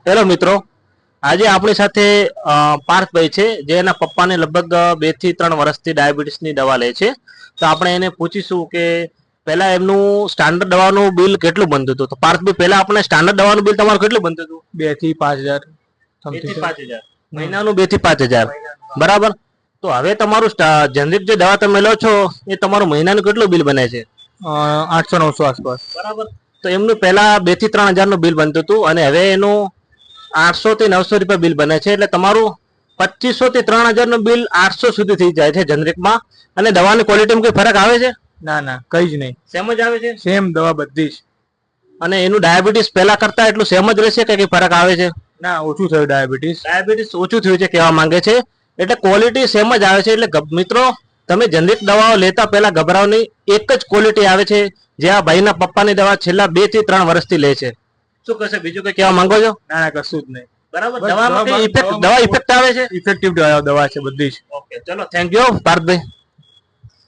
Hello મિત્રો, આજે આપણી સાથે પાર્થભાઈ છે, જે એના પપ્પાને લગભગ 2 થી 3 વર્ષથી ડાયાબિટીસની દવા લે છે. તો આપણે એને પૂછીશું કે પહેલા એમનું સ્ટાન્ડર્ડ દવાનું બિલ કેટલું બનતું હતું. તો પાર્થભાઈ, પહેલા આપણે સ્ટાન્ડર્ડ દવાનું બિલ તમારું કેટલું બનતું હતું? 2 થી 5,000. 2 થી 5,000 મહિનાનું, 2 થી 5,000 બરાબર. તો હવે તમારું જનરિક જે દવા તમે લો છો એ તમારું મહિનાનું કેટલું બિલ બને છે? 800-900 આસપાસ. બરાબર. તો એમનું પહેલા 2 થી 3,000 નું બિલ બનતું હતું અને હવે એનું 800 થી 900 રૂપિયા બિલ બને છે. એટલે તમારું 2500 થી 3,000 નું બિલ 800 સુધી થઈ જાય છે જનરિકમાં. અને દવાની ક્વોલિટીમાં કોઈ ફરક આવે છે? ના, કઈ જ નહીં. સેમ જ આવે છે? સેમ દવા બધી જ. અને એનું ડાયાબિટીસ પહેલા કરતા એટલું સેમ જ રહેશે કે કઈ ફરક આવે છે? ના, ઓછું થયું ડાયાબિટીસ. ડાયાબિટીસ ઓછું થયું છે કહેવા માંગે છે. એટલે ક્વોલિટી સેમ જ આવે છે. એટલે મિત્રો, તમે જનરિક દવાઓ લેતા પહેલા ગભરાવ નહીં. એક જ ક્વોલિટી આવે છે, જે આ ભાઈના પપ્પાની દવા છેલ્લા 2 થી 3 વર્ષથી લે છે. શું કહેશે? બીજું કઈ કહેવા માંગો છો? ના, કશું જ નહીં. બરાબર. દવા ઇફેક્ટ આવે છે? ઇફેક્ટિવ દવા છે બધી જ. ઓકે, ચલો, થેન્ક યુ પાર્થભાઈ.